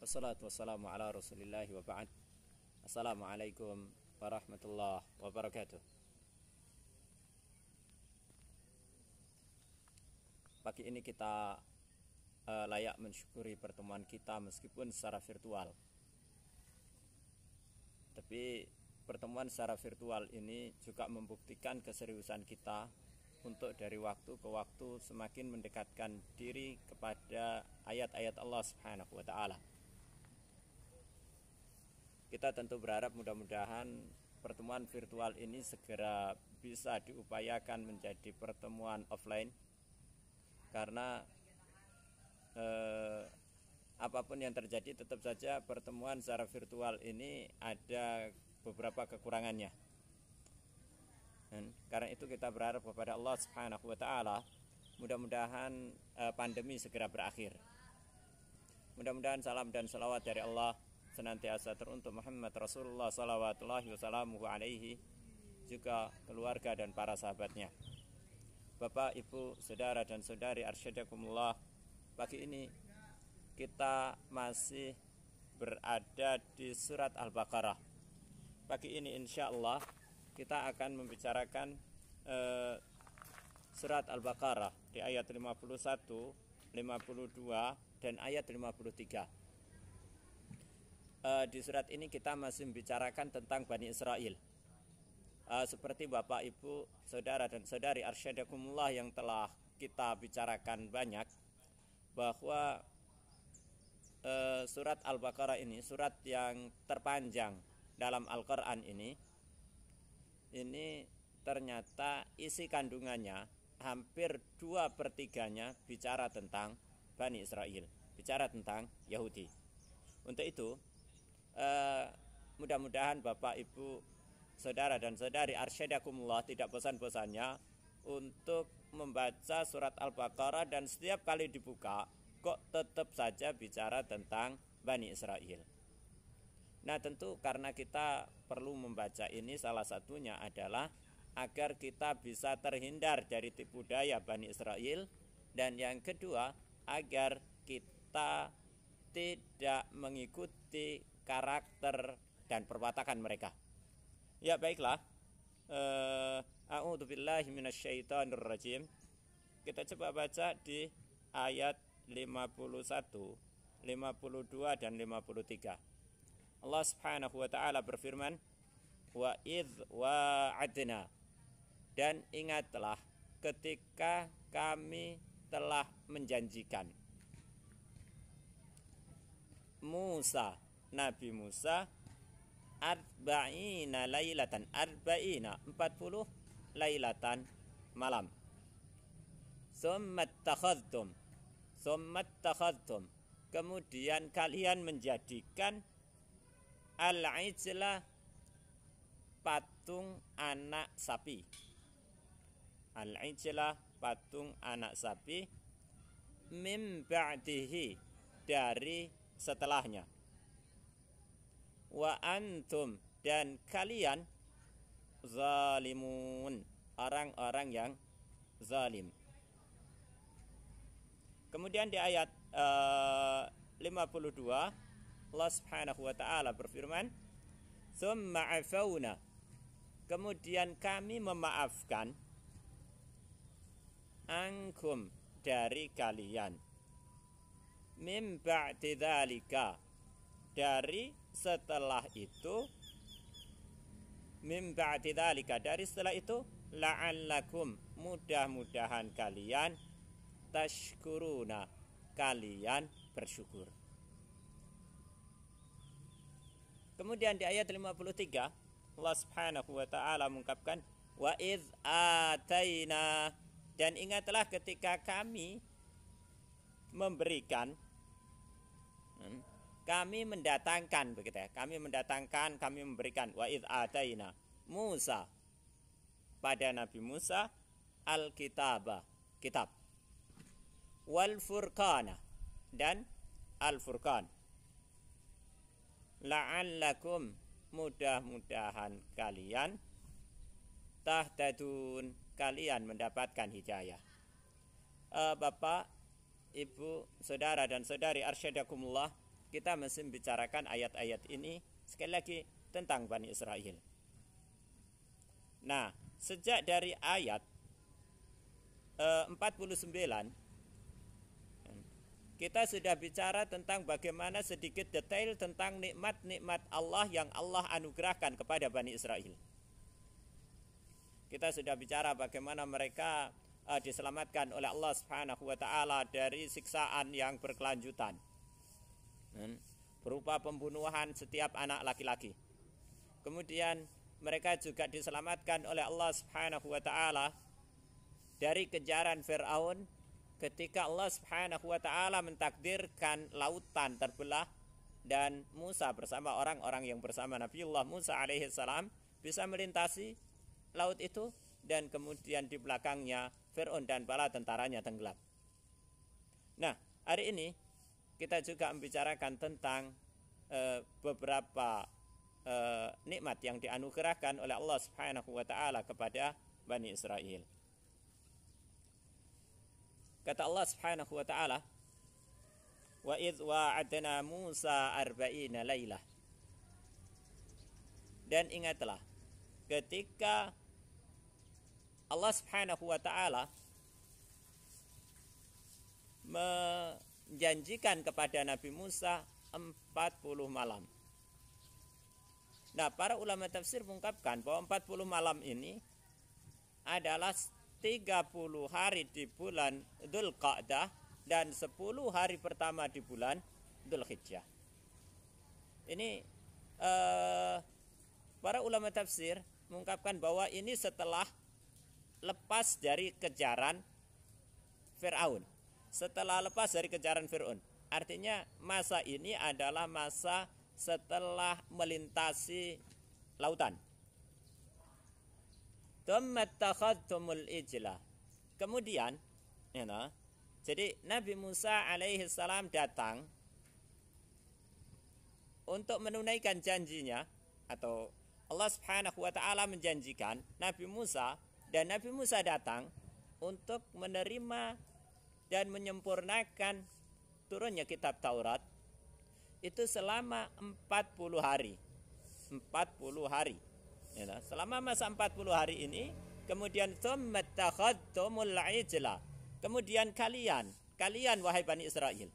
Wassalatu wassalamu ala rasulillahi wa ba'd. Assalamualaikum warahmatullahi wabarakatuh. Pagi ini kita layak mensyukuri pertemuan kita meskipun secara virtual. Tapi pertemuan secara virtual ini juga membuktikan keseriusan kita untuk dari waktu ke waktu semakin mendekatkan diri kepada ayat-ayat Allah Subhanahu wa ta'ala. Kita tentu berharap mudah-mudahan pertemuan virtual ini segera bisa diupayakan menjadi pertemuan offline, karena apapun yang terjadi tetap saja pertemuan secara virtual ini ada beberapa kekurangannya. Dan karena itu kita berharap kepada Allah Subhanahu wa ta'ala, mudah-mudahan pandemi segera berakhir. Mudah-mudahan salam dan salawat dari Allah senantiasa teruntuk Muhammad Rasulullah salawatullahi wassalamuhu alaihi, juga keluarga dan para sahabatnya. Bapak, Ibu, saudara dan saudari arsyadakumullah, pagi ini kita masih berada di surat Al-Baqarah. Pagi ini insya Allah kita akan membicarakan surat Al-Baqarah di ayat 51, 52 dan ayat 53. Di surat ini kita masih membicarakan tentang Bani Israel. Seperti Bapak, Ibu, saudara dan saudari arsyadakumullah yang telah kita bicarakan banyak, bahwa surat Al-Baqarah ini surat yang terpanjang dalam Al-Quran ini ternyata isi kandungannya hampir 2/3-nya bicara tentang Bani Israel, bicara tentang Yahudi. Untuk itu mudah-mudahan Bapak, Ibu, saudara dan saudari arsyadakumullah tidak bosan-bosannya untuk membaca surat Al-Baqarah, dan setiap kali dibuka kok tetap saja bicara tentang Bani Israel. Nah, tentu karena kita perlu membaca ini, salah satunya adalah agar kita bisa terhindar dari tipu daya Bani Israel, dan yang kedua agar kita tidak mengikuti karakter dan perwatakan mereka. Ya, baiklah. A'udzubillahi minasyaitonirrajim. Kita coba baca di ayat 51, 52 dan 53. Allah Subhanahu wa ta'ala berfirman, wa idz wa'adna, dan ingatlah ketika kami telah menjanjikan Musa, Nabi Musa, arba'ina lailatan, arba'ina 40 lailatan malam. Summat takhadtum, kemudian kalian menjadikan al-ijla, patung anak sapi. Al-ijla, patung anak sapi, mim ba'dihi, dari setelahnya. Wa antum, dan kalian, zalimun, orang-orang yang zalim. Kemudian di ayat 52 Allah Subhanahu wa ta'ala berfirman, summa afauna, kemudian kami memaafkan, ankum, dari kalian, mim ba'di dzalika, dari setelah itu, mim ba'di dzalika, dari setelah itu, la'allakum, mudah-mudahan kalian, tashkuruna, kalian bersyukur. Kemudian di ayat 53 Allah Subhanahu wa ta'ala mengungkapkan, wa idz ataina, dan ingatlah ketika kami memberikan, kami mendatangkan, begitu ya, kami mendatangkan, kami memberikan, wa idz ataina Musa, pada Nabi Musa, al-kitabah, kitab, wal furqana, dan al-furqan, la'allakum, mudah-mudahan kalian, tahtadun, kalian mendapatkan hidayah. Bapak, Ibu, saudara dan saudari arsyadakumullah, kita mesti membicarakan ayat-ayat ini sekali lagi tentang Bani Israel. Nah, sejak dari ayat 49 kita sudah bicara tentang bagaimana sedikit detail tentang nikmat-nikmat Allah yang Allah anugerahkan kepada Bani Israel. Kita sudah bicara bagaimana mereka diselamatkan oleh Allah Subhanahu wa taala dari siksaan yang berkelanjutan, berupa pembunuhan setiap anak laki-laki. Kemudian mereka juga diselamatkan oleh Allah Subhanahu wa taala dari kejaran Firaun ketika Allah Subhanahu wa taala mentakdirkan lautan terbelah dan Musa bersama orang-orang yang bersama Nabiullah Musa alaihi salam bisa melintasi laut itu, dan kemudian di belakangnya Fir'aun dan bala tentaranya tenggelam. Nah, hari ini kita juga membicarakan tentang beberapa nikmat yang dianugerahkan oleh Allah Subhanahu wa taala kepada Bani Israel. Kata Allah Subhanahu wa taala, "Wa idz wa'adna Musa 40 lailah." Dan ingatlah ketika Allah Subhanahu wa taala menjanjikan kepada Nabi Musa 40 malam. Nah, para ulama tafsir mengungkapkan bahwa 40 malam ini adalah 30 hari di bulan Dzulqa'dah dan 10 hari pertama di bulan Dzulhijjah. Ini para ulama tafsir mengungkapkan bahwa ini setelah lepas dari kejaran Fir'aun. Setelah lepas dari kejaran Fir'aun. Artinya masa ini adalah masa setelah melintasi lautan. Tumattakhadtumul ijla. Kemudian, jadi Nabi Musa alaihi salam datang untuk menunaikan janjinya, atau Allah Subhanahu wa taala menjanjikan Nabi Musa, dan Nabi Musa datang untuk menerima dan menyempurnakan turunnya kitab Taurat itu selama 40 hari. 40 hari. Selama masa 40 hari ini, kemudian tsummattakhadtumul ijla. Kemudian kalian wahai Bani Israel.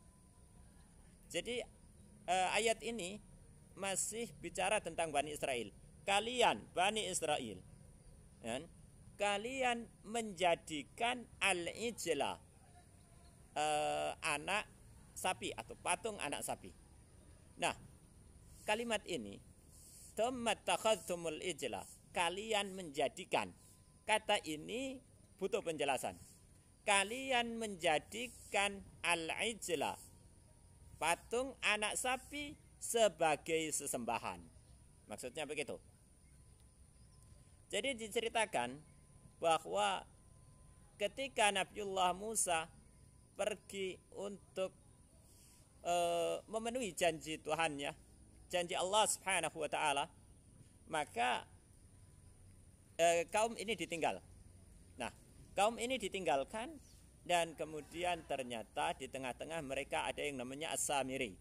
Jadi ayat ini masih bicara tentang Bani Israel. Kalian Bani Israel, kalian menjadikan al-ijla, anak sapi atau patung anak sapi. Nah, kalimat ini tumattakhadtumul ijla, kalian menjadikan, kata ini butuh penjelasan. Kalian menjadikan al-ijla, patung anak sapi, sebagai sesembahan. Maksudnya begitu. Jadi diceritakan bahwa ketika Nabiullah Musa pergi untuk memenuhi janji Tuhannya, janji Allah Subhanahu wa taala, maka kaum ini ditinggal. Nah, kaum ini ditinggalkan, dan kemudian ternyata di tengah-tengah mereka ada yang namanya As-Samiri.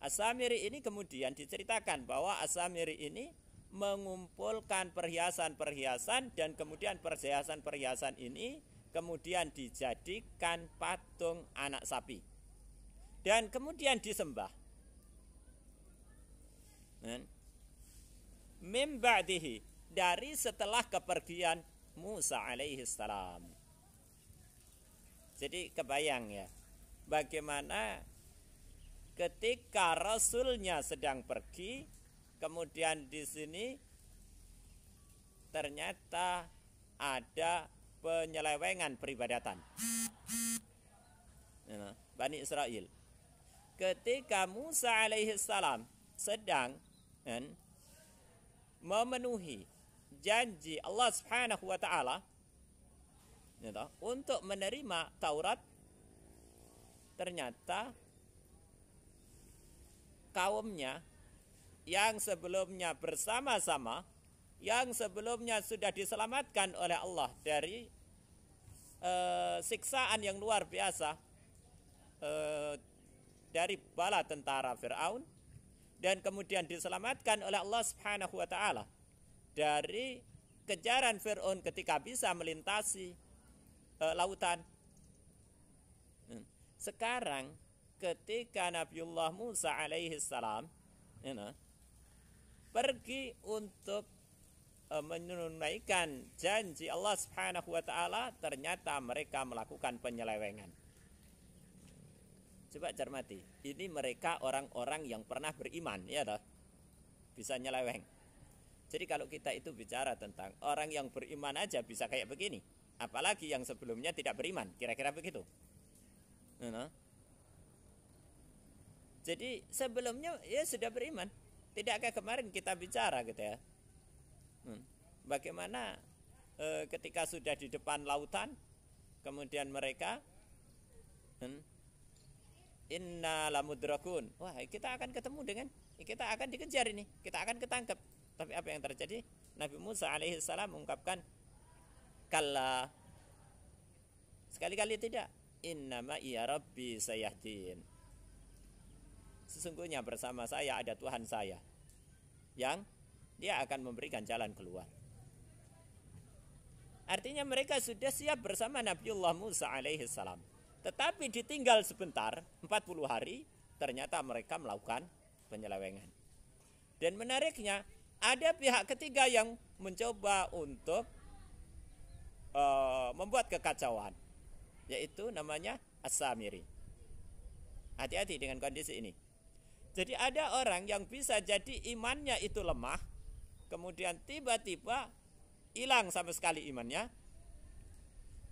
As-Samiri ini kemudian diceritakan bahwa As-Samiri ini mengumpulkan perhiasan-perhiasan, dan kemudian perhiasan-perhiasan ini kemudian dijadikan patung anak sapi dan kemudian disembah. Min ba'dihi, dari setelah kepergian Musa alaihi salam. Jadi kebayang ya, bagaimana ketika Rasulnya sedang pergi, kemudian di sini ternyata ada penyelewengan peribadatan Bani Israel. Ketika Musa alaihi salam sedang memenuhi janji Allah Subhanahu wa taala untuk menerima Taurat, ternyata kaumnya yang sebelumnya bersama-sama, yang sebelumnya sudah diselamatkan oleh Allah dari siksaan yang luar biasa dari bala tentara Fir'aun, dan kemudian diselamatkan oleh Allah Subhanahu wa taala dari kejaran Fir'aun ketika bisa melintasi lautan. Sekarang ketika Nabiullah Musa alaihi salam pergi untuk menunaikan janji Allah Subhanahu wa taala, ternyata mereka melakukan penyelewengan. Coba cermati, ini mereka orang-orang yang pernah beriman, ya toh? Bisa nyeleweng. Jadi kalau kita itu bicara tentang orang yang beriman aja bisa kayak begini, apalagi yang sebelumnya tidak beriman, kira-kira begitu. Jadi sebelumnya ya sudah beriman. Tidakkah kemarin kita bicara gitu ya, bagaimana ketika sudah di depan lautan, kemudian mereka inna lamudrakun, wah kita akan ketemu dengan, kita akan dikejar ini, kita akan ketangkep. Tapi apa yang terjadi? Nabi Musa alaihi salam mengungkapkan, kalla, sekali-kali tidak, innama iya rabbi sayahdin, sesungguhnya bersama saya ada Tuhan saya yang dia akan memberikan jalan keluar. Artinya mereka sudah siap bersama Nabiullah Musa alaihi salam. Tetapi ditinggal sebentar, 40 hari, ternyata mereka melakukan penyelewengan. Dan menariknya, ada pihak ketiga yang mencoba untuk membuat kekacauan, yaitu namanya As-Samiri. Hati-hati dengan kondisi ini. Jadi ada orang yang bisa jadi imannya itu lemah, kemudian tiba-tiba hilang sama sekali imannya,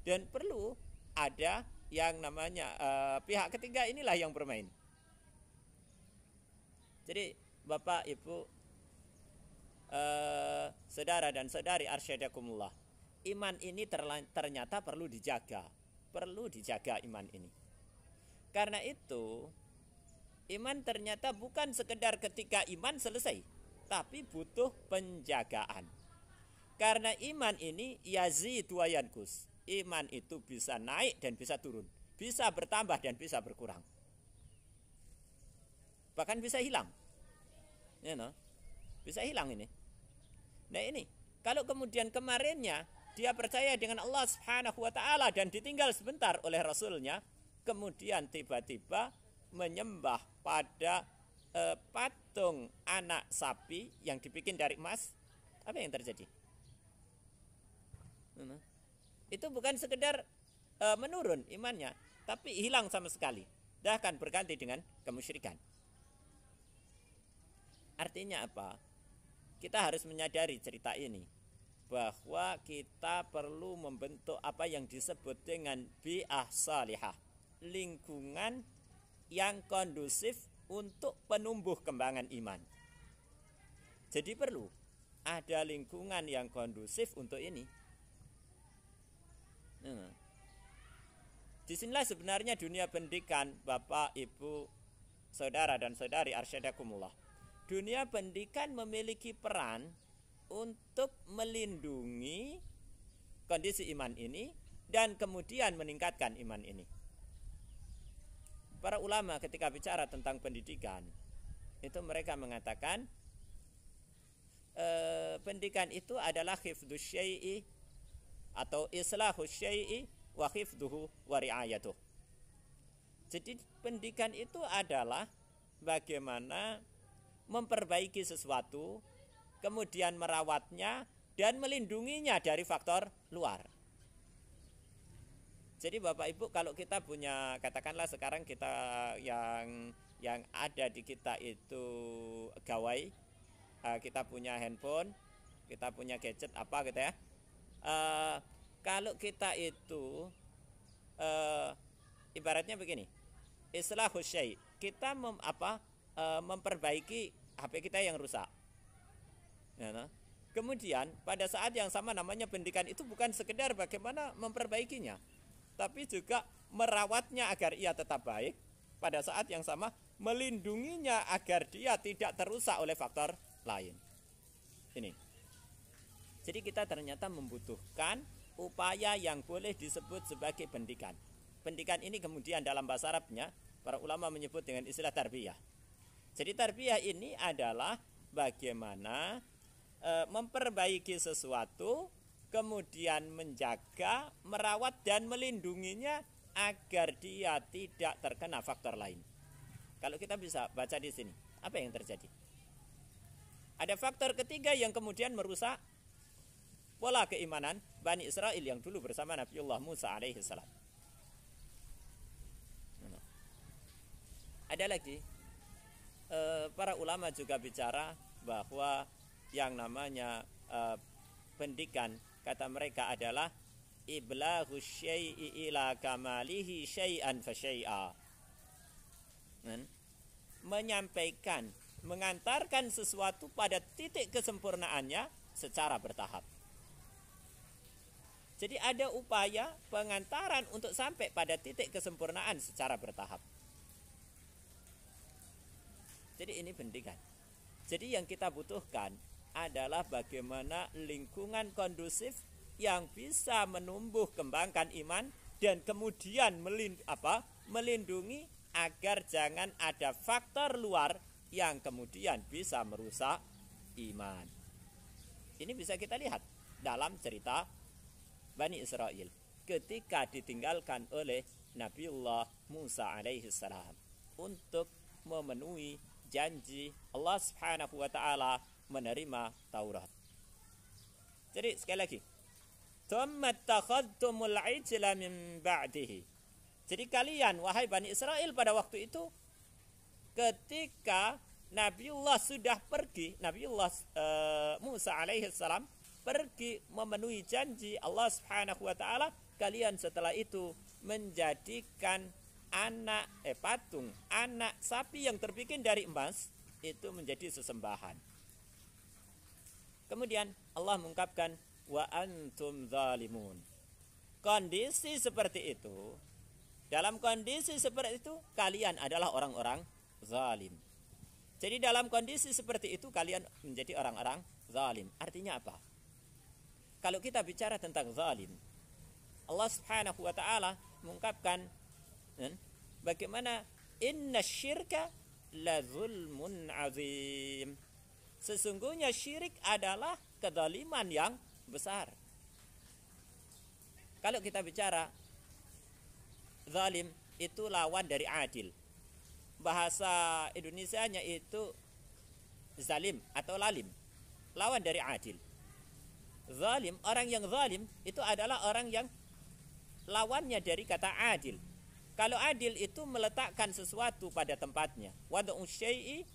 dan perlu ada yang namanya pihak ketiga inilah yang bermain. Jadi Bapak, Ibu, saudara dan saudari arsyadakumullah, iman ini ternyata perlu dijaga iman ini. Karena itu iman ternyata bukan sekedar ketika iman selesai, tapi butuh penjagaan. Karena iman ini yazid wa yankus. Iman itu bisa naik dan bisa turun, bisa bertambah dan bisa berkurang, bahkan bisa hilang, bisa hilang ini. Nah ini, kalau kemudian kemarinnya dia percaya dengan Allah Subhanahu wa taala dan ditinggal sebentar oleh Rasulnya, kemudian tiba-tiba menyembah pada patung anak sapi yang dibikin dari emas, apa yang terjadi? Itu bukan sekedar menurun imannya, tapi hilang sama sekali, bahkan berganti dengan kemusyrikan. Artinya apa? Kita harus menyadari cerita ini, bahwa kita perlu membentuk apa yang disebut dengan bi'ah salihah, lingkungan yang kondusif untuk penumbuh kembangan iman. Jadi perlu ada lingkungan yang kondusif untuk ini. Disinilah sebenarnya dunia pendidikan, Bapak, Ibu, saudara dan saudari arsyadakumullah. Dunia pendidikan memiliki peran untuk melindungi kondisi iman ini dan kemudian meningkatkan iman ini. Para ulama ketika bicara tentang pendidikan, itu mereka mengatakan pendidikan itu adalah hifdzus syai'i atau islahus syai'i wa hifdzuhu wa ri'ayatuh. Jadi pendidikan itu adalah bagaimana memperbaiki sesuatu, kemudian merawatnya dan melindunginya dari faktor luar. Jadi Bapak Ibu, kalau kita punya, katakanlah sekarang kita yang ada di kita itu gawai, kita punya handphone, kita punya gadget apa gitu ya. Kalau kita itu ibaratnya begini, islahus syai', kita memperbaiki HP kita yang rusak. Kemudian pada saat yang sama namanya pendidikan itu bukan sekedar bagaimana memperbaikinya, tapi juga merawatnya agar ia tetap baik, pada saat yang sama melindunginya agar dia tidak terusak oleh faktor lain. Ini. Jadi kita ternyata membutuhkan upaya yang boleh disebut sebagai pendidikan. Pendidikan ini kemudian dalam bahasa Arabnya Para ulama menyebut dengan istilah tarbiyah. Jadi tarbiyah ini adalah bagaimana memperbaiki sesuatu, kemudian menjaga, merawat dan melindunginya agar dia tidak terkena faktor lain. Kalau kita bisa baca di sini, apa yang terjadi? Ada faktor ketiga yang kemudian merusak pola keimanan Bani Israel yang dulu bersama Nabiullah Musa alaihi salam. Ada lagi, para ulama juga bicara bahwa yang namanya pendidikan, kata mereka adalah iblaghu syai'i ila kamalihi syai'an fa syai'a. Menyampaikan, mengantarkan sesuatu pada titik kesempurnaannya secara bertahap. Jadi ada upaya pengantaran untuk sampai pada titik kesempurnaan secara bertahap. Jadi ini pendidikan. Jadi yang kita butuhkan adalah bagaimana lingkungan kondusif yang bisa menumbuh kembangkan iman dan kemudian melindungi agar jangan ada faktor luar yang kemudian bisa merusak iman. Ini bisa kita lihat dalam cerita Bani Israel ketika ditinggalkan oleh Nabiullah Musa alaihi salam untuk memenuhi janji Allah Subhanahu wa taala menerima Taurat. Jadi sekali lagi, "Tsumma takhadtumul ijla min ba'dihi." Jadi kalian wahai Bani Israel pada waktu itu ketika Nabiullah sudah pergi, Nabiullah Musa alaihi salam pergi memenuhi janji Allah Subhanahu wa taala, kalian setelah itu menjadikan patung anak sapi yang terbikin dari emas itu menjadi sesembahan. Kemudian Allah mengungkapkan wa antum zalimun. Kondisi seperti itu, dalam kondisi seperti itu kalian adalah orang-orang zalim. Jadi dalam kondisi seperti itu kalian menjadi orang-orang zalim. Artinya apa? Kalau kita bicara tentang zalim, Allah Subhanahu wa taala mengungkapkan bagaimana inna syirka la zulmun azim. Sesungguhnya syirik adalah kezaliman yang besar. Kalau kita bicara zalim itu lawan dari adil. Bahasa Indonesianya itu zalim atau lalim. Lawan dari adil. Zalim, orang yang zalim itu adalah orang yang lawannya dari kata adil. Kalau adil itu meletakkan sesuatu pada tempatnya. Wad'u syai'i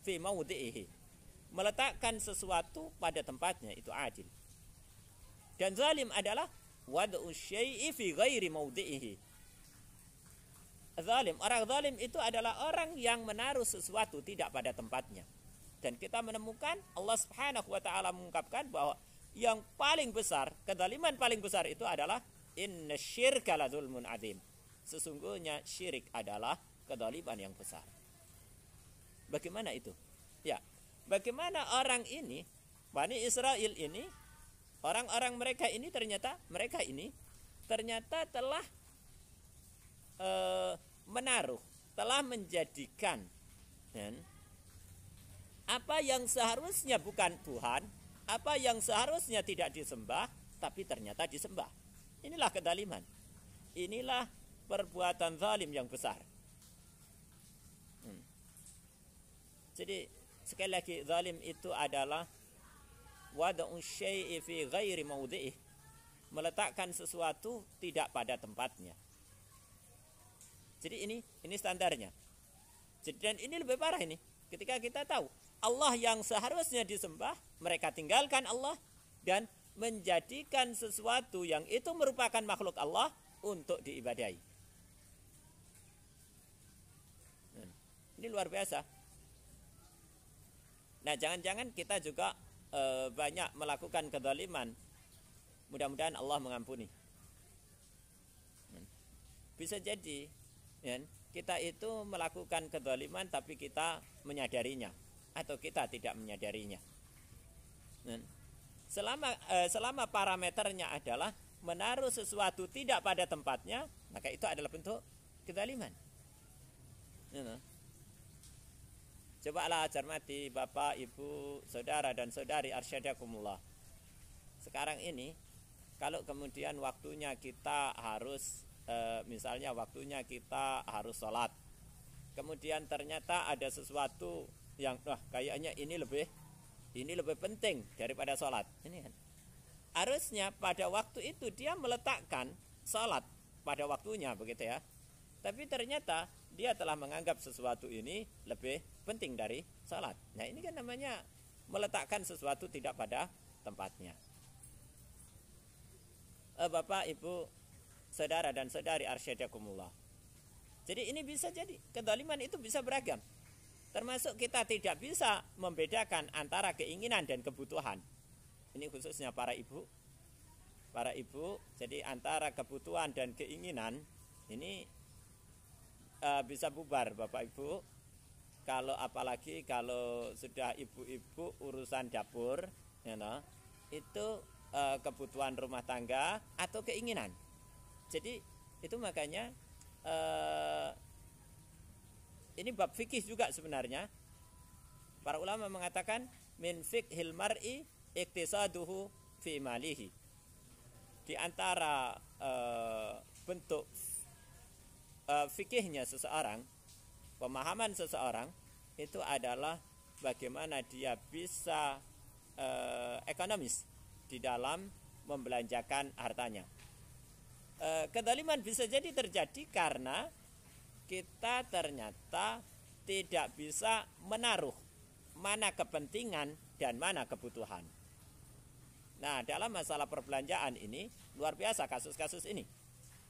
fi mawdi'ihi. Meletakkan sesuatu pada tempatnya itu adil. Dan zalim adalah wad'u syai'i fi ghairi mawdi'ihi. Zalim, orang zalim itu adalah orang yang menaruh sesuatu tidak pada tempatnya. Dan kita menemukan Allah Subhanahu wa taala mengungkapkan bahwa yang paling besar, kezaliman paling besar itu adalah inna syirka la zulmun azim. Sesungguhnya syirik adalah kezaliman yang besar. Bagaimana itu? Ya, bagaimana orang ini, Bani Israel ini, orang-orang mereka ini ternyata telah menaruh, telah menjadikan apa yang seharusnya bukan Tuhan, apa yang seharusnya tidak disembah, tapi ternyata disembah. Inilah kezaliman. Inilah perbuatan zalim yang besar. Jadi sekali lagi, zalim itu adalah wad'u syai'i fi ghairi mawdi'ih. Meletakkan sesuatu tidak pada tempatnya. Jadi ini standarnya. Jadi, dan ini lebih parah ini. Ketika kita tahu Allah yang seharusnya disembah, mereka tinggalkan Allah dan menjadikan sesuatu yang itu merupakan makhluk Allah untuk diibadahi. Ini luar biasa. Nah, jangan-jangan kita juga banyak melakukan kezaliman. Mudah-mudahan Allah mengampuni. Bisa jadi kita itu melakukan kezaliman tapi kita menyadarinya atau kita tidak menyadarinya. Selama parameternya adalah menaruh sesuatu tidak pada tempatnya, maka itu adalah bentuk kezaliman. You know. Cobalah cermati Bapak, Ibu, Saudara dan Saudari arsyadakumullah. Sekarang ini kalau kemudian waktunya kita harus misalnya waktunya kita harus sholat, kemudian ternyata ada sesuatu yang kayaknya ini lebih penting daripada sholat. Ini kan harusnya pada waktu itu dia meletakkan sholat pada waktunya, begitu ya. Tapi ternyata dia telah menganggap sesuatu ini lebih penting dari salat. Nah, ini kan namanya meletakkan sesuatu tidak pada tempatnya. Bapak, Ibu, Saudara dan Saudari arsyadakumullah. Jadi ini bisa jadi, kezaliman itu bisa beragam. Termasuk kita tidak bisa membedakan antara keinginan dan kebutuhan. Ini khususnya para ibu. Para ibu, jadi antara kebutuhan dan keinginan ini bisa bubar Bapak Ibu. Kalau apalagi kalau sudah ibu-ibu urusan dapur, you know, itu kebutuhan rumah tangga atau keinginan. Jadi itu makanya ini bab fikih juga sebenarnya. Para ulama mengatakan min fiqhil mar'i iktisaduhu fi malihi. Di antara bentuk fikihnya seseorang, pemahaman seseorang itu adalah bagaimana dia bisa ekonomis di dalam membelanjakan hartanya. Kezaliman bisa jadi terjadi karena kita ternyata tidak bisa menaruh mana kepentingan dan mana kebutuhan. Nah, dalam masalah perbelanjaan ini luar biasa kasus-kasus ini.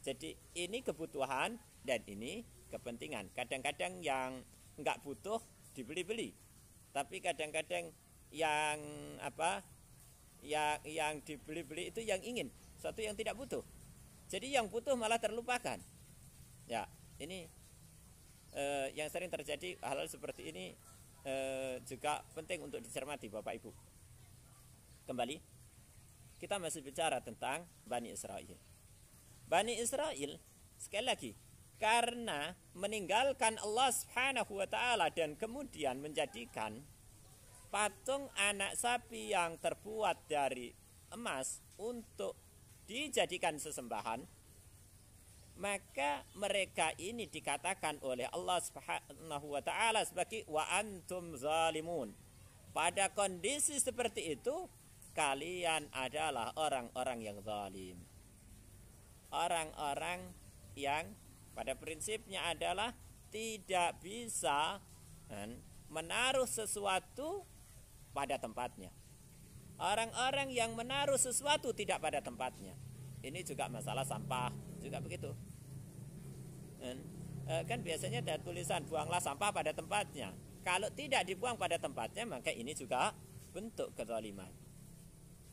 Jadi ini kebutuhan dan ini kepentingan. Kadang-kadang yang enggak butuh dibeli-beli. Tapi kadang-kadang yang yang dibeli-beli itu yang ingin, suatu yang tidak butuh. Jadi yang butuh malah terlupakan. Ya, ini yang sering terjadi hal seperti ini juga penting untuk dicermati Bapak Ibu. Kembali, kita masih bicara tentang Bani Israel. Bani Israel, sekali lagi, karena meninggalkan Allah Subhanahu wa ta'ala dan kemudian menjadikan patung anak sapi yang terbuat dari emas untuk dijadikan sesembahan, maka mereka ini dikatakan oleh Allah Subhanahu wa ta'ala sebagai wa antum zalimun. Pada kondisi seperti itu, kalian adalah orang-orang yang zalim. Orang-orang yang pada prinsipnya adalah tidak bisa menaruh sesuatu pada tempatnya. Orang-orang yang menaruh sesuatu tidak pada tempatnya. Ini juga masalah sampah, juga begitu. Kan biasanya ada tulisan buanglah sampah pada tempatnya. Kalau tidak dibuang pada tempatnya, maka ini juga bentuk kezaliman.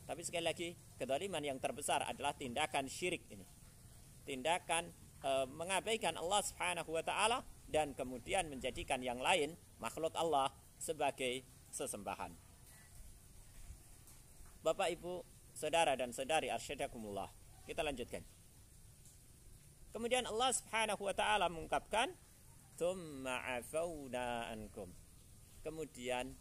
Tapi sekali lagi, kezaliman yang terbesar adalah tindakan syirik ini. Tindakan mengabaikan Allah Subhanahu wa ta'ala dan kemudian menjadikan yang lain, makhluk Allah, sebagai sesembahan. Bapak, Ibu, Saudara dan Saudari arsyadakumullah. Kita lanjutkan. Kemudian Allah Subhanahu wa ta'ala mengungkapkan tsumma afawna ankum. Kemudian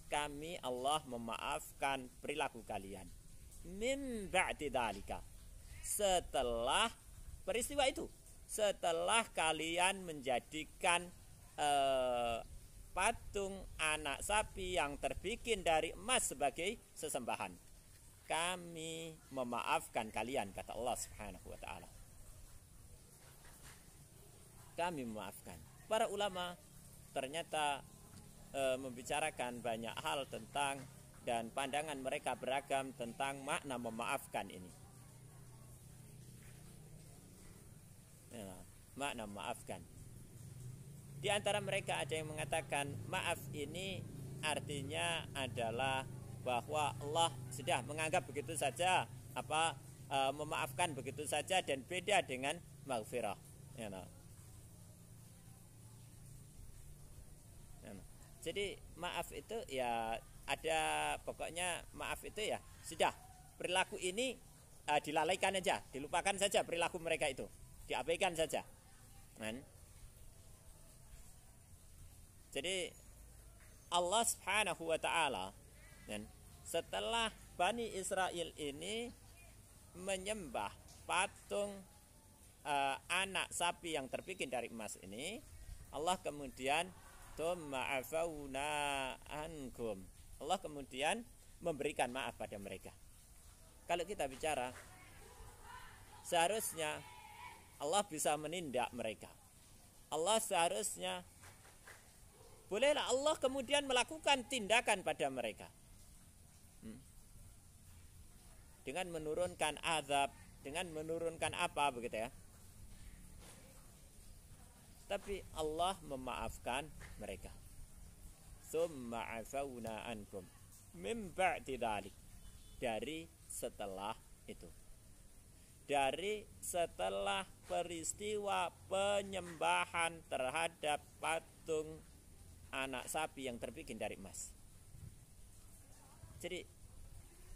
kami Allah memaafkan perilaku kalian. Min ba'di dzalika. Setelah peristiwa itu, setelah kalian menjadikan patung anak sapi yang terbikin dari emas sebagai sesembahan, kami memaafkan kalian, kata Allah Subhanahu wa ta'ala. Kami memaafkan. Para ulama ternyata membicarakan banyak hal tentang, dan pandangan mereka beragam tentang makna memaafkan ini. Makna memaafkan. Di antara mereka ada yang mengatakan maaf ini artinya adalah bahwa Allah sudah menganggap begitu saja, memaafkan begitu saja, dan beda dengan maghfirah. Jadi maaf itu ya ada, pokoknya maaf itu ya sudah, perilaku ini dilalaikan aja, dilupakan saja perilaku mereka itu, diabaikan saja. Jadi Allah Subhanahu wa taala dan setelah Bani Israel ini menyembah patung anak sapi yang terbikin dari emas ini, Allah kemudian tumma'afauna ankum. Allah kemudian memberikan maaf pada mereka. Kalau kita bicara, seharusnya Allah bisa menindak mereka. Allah seharusnya, bolehlah Allah kemudian melakukan tindakan pada mereka dengan menurunkan azab, dengan menurunkan apa begitu ya. Tapi Allah memaafkan mereka. Summa afauna ankum min ba'di dzalik, dari setelah itu, dari setelah peristiwa penyembahan terhadap patung anak sapi yang terbikin dari emas. Jadi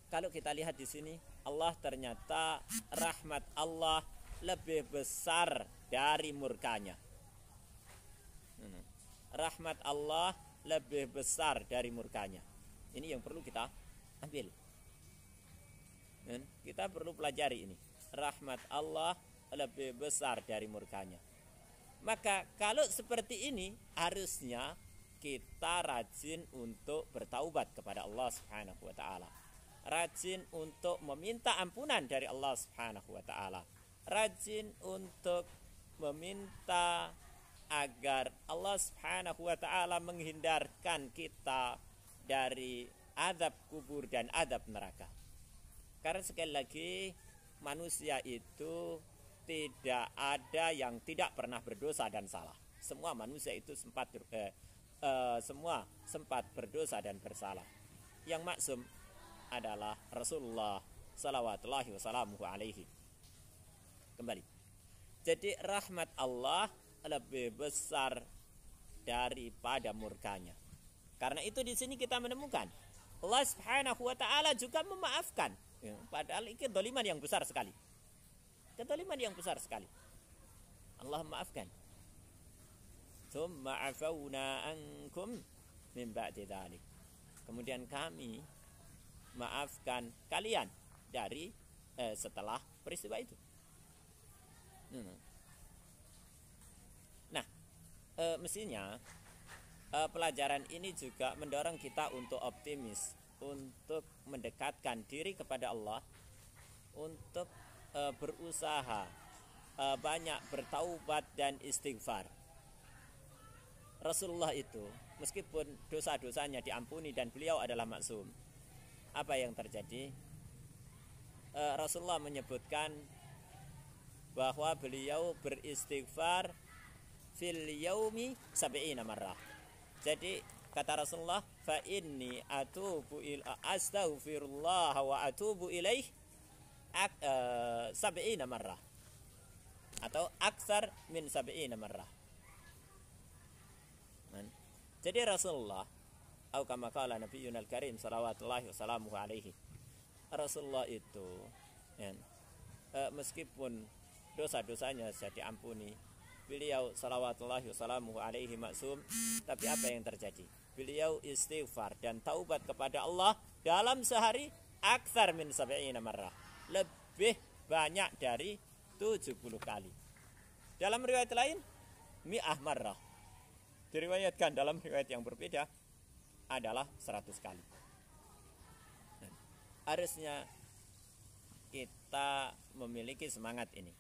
kalau kita lihat di sini, Allah ternyata rahmat Allah lebih besar dari murkanya. Rahmat Allah lebih besar dari murkanya. Ini yang perlu kita ambil. Dan kita perlu pelajari ini. Rahmat Allah lebih besar dari murkanya. Maka kalau seperti ini, harusnya kita rajin untuk bertaubat kepada Allah Subhanahu wa taala. Rajin untuk meminta ampunan dari Allah Subhanahu wa taala. Rajin untuk meminta agar Allah Subhanahu wa taala menghindarkan kita dari azab kubur dan azab neraka. Karena sekali lagi, manusia itu tidak ada yang tidak pernah berdosa dan salah. Semua manusia itu sempat berdosa dan bersalah. Yang maksum adalah Rasulullah sallallahu wasallamu alaihi. Kembali. Jadi rahmat Allah lebih besar daripada murkanya. Karena itu di sini kita menemukan Allah Subhanahu wa taala juga memaafkan. Ya, padahal ini kedoliman yang besar sekali. Kedoliman yang besar sekali. Allah memaafkan. Tsumma afauna ankum min ba'di dzalik. Kemudian kami maafkan kalian dari setelah peristiwa itu. Nah, mestinya pelajaran ini juga mendorong kita untuk optimis, untuk mendekatkan diri kepada Allah, untuk berusaha banyak bertaubat dan istighfar. Rasulullah itu meskipun dosa-dosanya diampuni dan beliau adalah maksum, apa yang terjadi? Rasulullah menyebutkan bahwa beliau beristighfar fil yaumi sab'ina marrah. Jadi kata Rasulullah, fa inni atubu ila astaghfirullah wa atubu ilaih sab'ina marrah, atau aksar min sab'ina marrah. Jadi Rasulullah, atau kama qala nabiyuna al-karim salawatullahi wassalamuhu alaihi, Rasulullah itu meskipun dosa-dosanya sudah diampuni, beliau salawatullahi wassalamuhu alaihi maksum, tapi apa yang terjadi? Beliau istighfar dan taubat kepada Allah dalam sehari aktsar min sab'ina marrah, lebih banyak dari 70 kali. Dalam riwayat lain mi'ah marrah, diriwayatkan dalam riwayat yang berbeda adalah 100 kali. Harusnya kita memiliki semangat ini.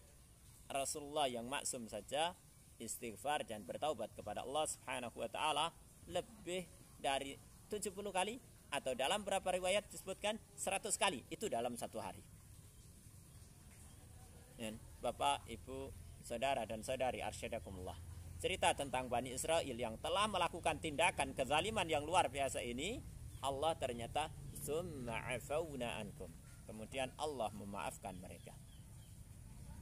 Rasulullah yang maksum saja istighfar dan bertaubat kepada Allah Subhanahu wa taala lebih dari 70 kali, atau dalam beberapa riwayat disebutkan 100 kali, itu dalam satu hari. Bapak, Ibu, saudara dan saudari arsyadakumullah, cerita tentang Bani Israel yang telah melakukan tindakan kezaliman yang luar biasa ini, Allah ternyata summa afauna ankum, kemudian Allah memaafkan mereka.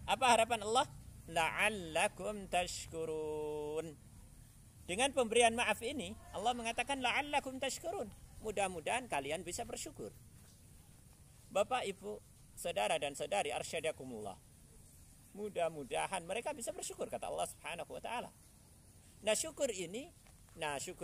Apa harapan Allah? La'allakum tashkurun. Dengan pemberian maaf ini, Allah mengatakan la'allakum tashkurun, mudah-mudahan kalian bisa bersyukur. Bapak, Ibu, saudara dan saudari arsyadakumullah, mudah-mudahan mereka bisa bersyukur, kata Allah Subhanahu wa taala. Nah, syukur ini, syukur